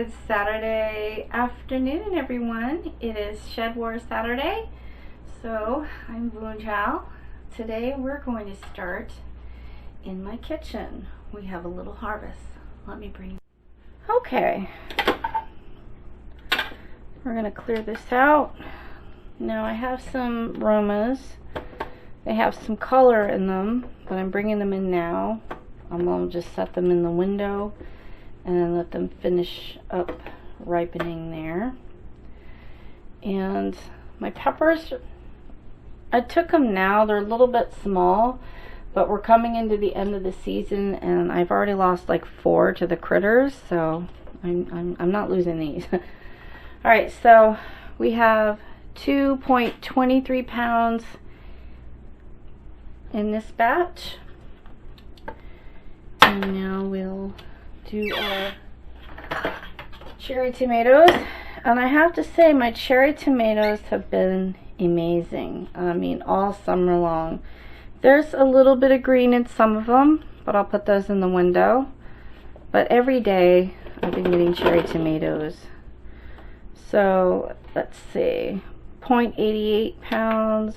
Good Saturday afternoon, everyone. It is Shedwars Saturday, so I'm Boon Chow. Today we're going to start in my kitchen. We have a little harvest. Let me bring. Okay, we're going to clear this out. Now I have some Romas. They have some color in them, but I'm bringing them in now. I'm going to just set them in the window and then let them finish up ripening there. And my peppers, I took them now. They're a little bit small, but we're coming into the end of the season and I've already lost like 4 to the critters, so I'm not losing these. All right, so we have 2.23 pounds in this batch. And now we'll do our cherry tomatoes. And I have to say, my cherry tomatoes have been amazing. I mean, all summer long. There's a little bit of green in some of them, but I'll put those in the window. But every day I've been getting cherry tomatoes. So let's see, 0.88 pounds.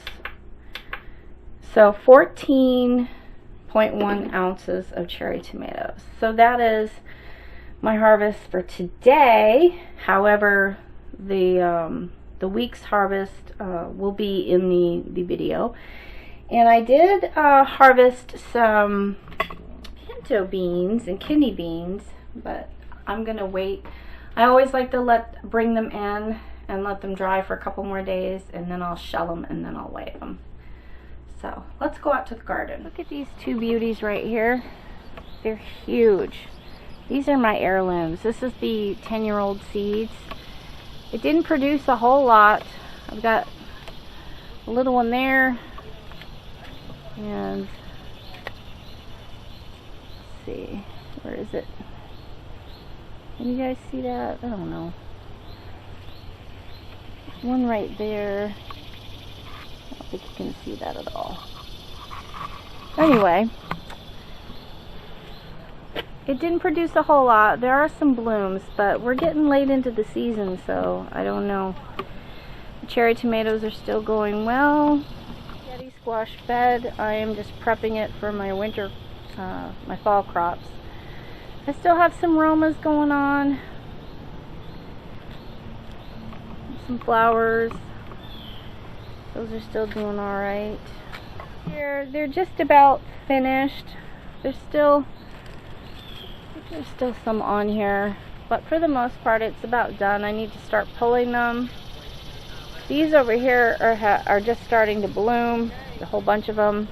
So 14.1 ounces of cherry tomatoes. So that is my harvest for today. However, the week's harvest will be in the video. And I did harvest some pinto beans and kidney beans, but I'm gonna wait. I always like to bring them in and let them dry for a couple more days, and then I'll shell them and then I'll weigh them. So let's go out to the garden. Look at these two beauties right here. They're huge. These are my heirlooms. This is the 10-year-old seeds. It didn't produce a whole lot. I've got a little one there. And let's see, where is it? Can you guys see that? I don't know. One right there. I don't think you can see that at all. Anyway, it didn't produce a whole lot. There are some blooms, but we're getting late into the season, so I don't know. The cherry tomatoes are still going well. Spaghetti squash bed, I am just prepping it for my winter, my fall crops. I still have some Romas going on. Some flowers. Those are still doing alright. They're just about finished. There's still some on here, but for the most part it's about done. I need to start pulling them. These over here are just starting to bloom, a whole bunch of them.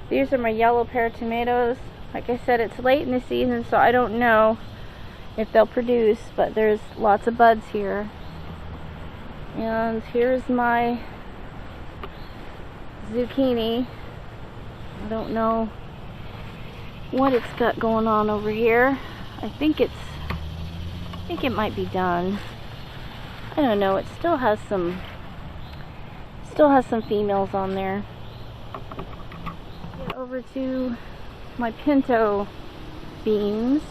These are my yellow pear tomatoes. Like I said, it's late in the season, so I don't know if they'll produce, but there's lots of buds here. And here's my zucchini. I don't know what it's got going on over here. I think it might be done. I don't know. It still has some females on there. Get over to my pinto beans.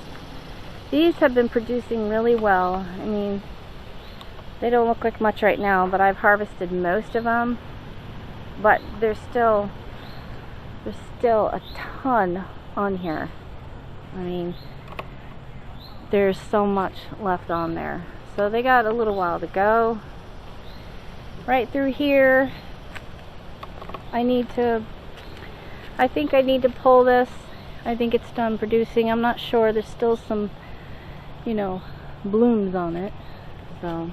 These have been producing really well. I mean, they don't look like much right now, but I've harvested most of them. But there's still a ton on here. I mean, there's so much left on there. So they got a little while to go. Right through here, I think I need to pull this. I think it's done producing. I'm not sure. There's still some, blooms on it. So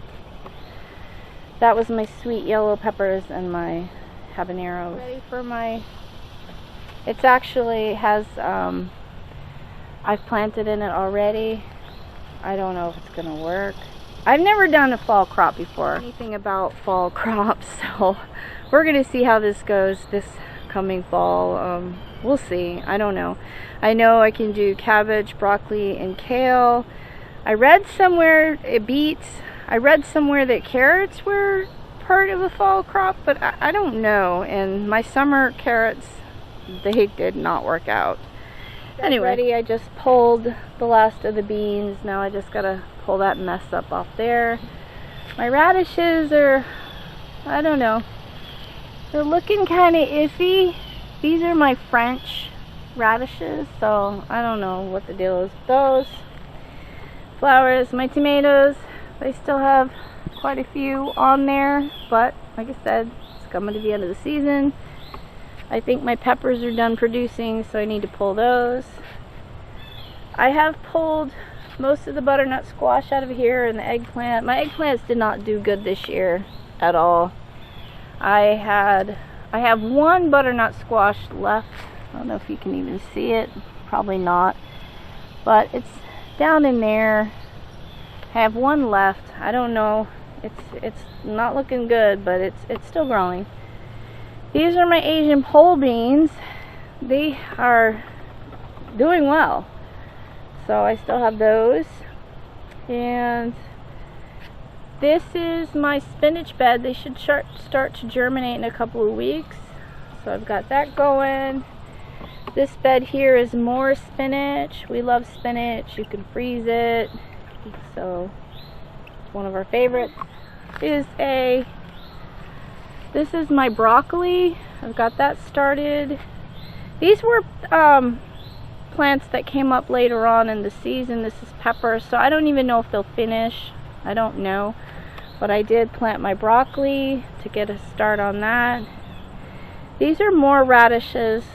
that was my sweet yellow peppers and my habaneros. Ready for my, it's actually has, I've planted in it already. I don't know if it's gonna work. I've never done a fall crop before, anything about fall crops, so we're gonna see how this goes this coming fall. We'll see. I don't know. I know I can do cabbage, broccoli, and kale. I read somewhere beets. I read somewhere that carrots were part of a fall crop, but I don't know. And my summer carrots, they did not work out. Anyway, ready. I just pulled the last of the beans. Now I just gotta pull that mess up off there. My radishes are, I don't know, they're looking kind of iffy. These are my French radishes, so I don't know what the deal is with those. Flowers, my tomatoes, they still have quite a few on there, but like I said, it's coming to the end of the season. I think my peppers are done producing, so I need to pull those. I have pulled most of the butternut squash out of here and the eggplant. My eggplants did not do good this year at all. I have one butternut squash left. I don't know if you can even see it. Probably not. But it's down in there. I have one left. I don't know. It's not looking good, but it's still growing. These are my Asian pole beans. They are doing well. So I still have those. And this is my spinach bed. They should start to germinate in a couple of weeks. So I've got that going. This bed here is more spinach. We love spinach. You can freeze it. So it's one of our favorites. This is my broccoli. I've got that started. These were plants that came up later on in the season. This is pepper, so I don't even know if they'll finish. I don't know. But I did plant my broccoli to get a start on that. These are more radishes.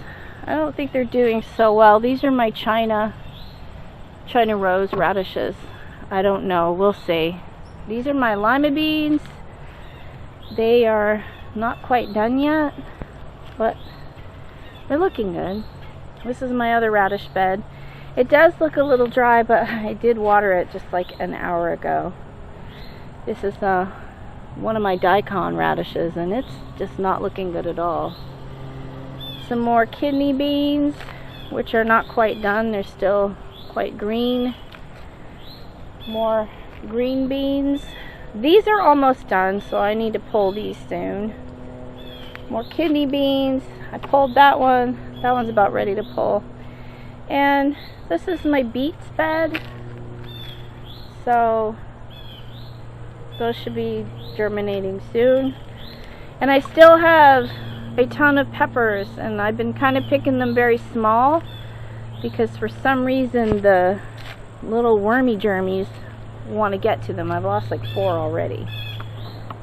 I don't think they're doing so well. These are my China rose radishes. I don't know. We'll see. These are my lima beans. They are not quite done yet, but they're looking good. This is my other radish bed. It does look a little dry, but I did water it just like an hour ago. This is one of my daikon radishes, and it's just not looking good at all. Some more kidney beans, which are not quite done. They're still quite green. More green beans. These are almost done, so I need to pull these soon. More kidney beans. I pulled that one. That one's about ready to pull. And this is my beets bed. So those should be germinating soon. And I still have a ton of peppers, and I've been kind of picking them very small because for some reason the little wormy germies want to get to them. I've lost like 4 already,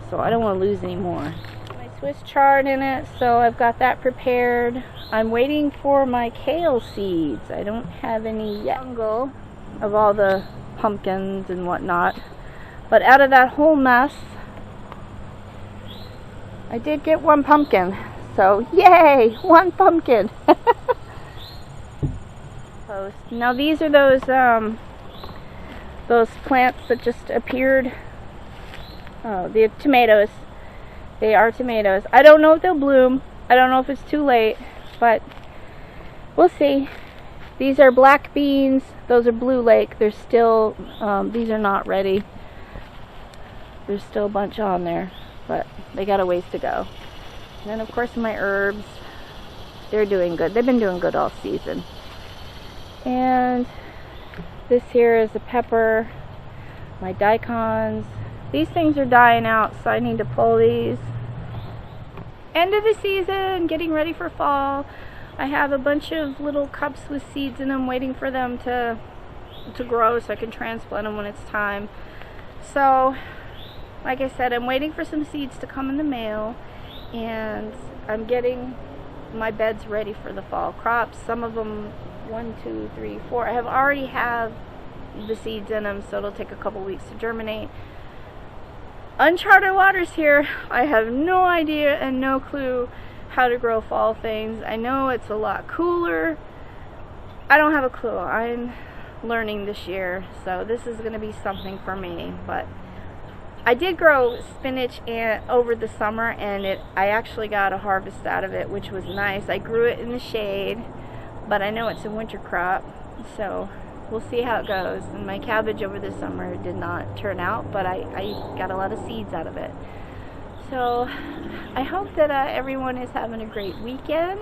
so I don't want to lose any more. My Swiss chard in it, so I've got that prepared. I'm waiting for my kale seeds. I don't have any yet. Jungle of all the pumpkins and whatnot, but out of that whole mess I did get one pumpkin, so yay, one pumpkin. Now these are those plants that just appeared. Oh, the tomatoes. They are tomatoes. I don't know if they'll bloom. I don't know if it's too late, but we'll see. These are black beans. Those are Blue Lake. They're still, these are not ready. There's still a bunch on there, but they got a ways to go. And then of course my herbs, they're doing good. They've been doing good all season. And this here is a pepper, my daikons. These things are dying out, so I need to pull these. End of the season, getting ready for fall. I have a bunch of little cups with seeds in them waiting for them to grow so I can transplant them when it's time. So, like I said, I'm waiting for some seeds to come in the mail, and I'm getting my beds ready for the fall crops. Some of them, 1, 2, 3, 4, I already have the seeds in them, so it'll take a couple weeks to germinate. Uncharted waters here. I have no idea and no clue how to grow fall things. I know it's a lot cooler. I don't have a clue. I'm learning this year, so this is going to be something for me. But I did grow spinach over the summer, and I actually got a harvest out of it, which was nice. I grew it in the shade, but I know it's a winter crop, so we'll see how it goes. And my cabbage over the summer did not turn out, but I got a lot of seeds out of it. So I hope that everyone is having a great weekend.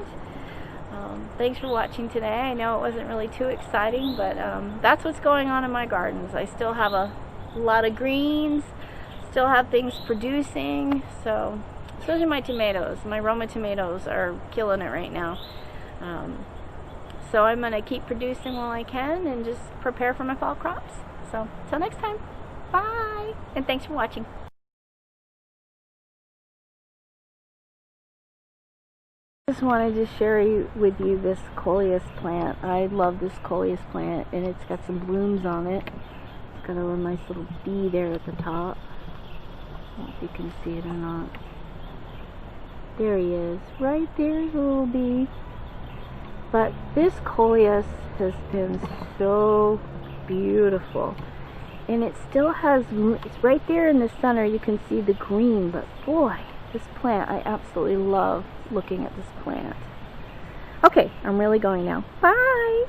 Thanks for watching today. I know it wasn't really too exciting, but that's what's going on in my gardens. I still have a lot of greens, still have things producing, so especially my tomatoes. My Roma tomatoes are killing it right now. So I'm going to keep producing while I can and just prepare for my fall crops. So, till next time, bye, and thanks for watching. I just wanted to share with you this coleus plant. I love this coleus plant, and it's got some blooms on it. It's got a little nice little bee there at the top. I don't know if you can see it or not. There he is, right there's a little bee. But this coleus has been so beautiful, and it still has, it's right there in the center, you can see the green, but boy, this plant, I absolutely love looking at this plant. Okay, I'm really going now. Bye!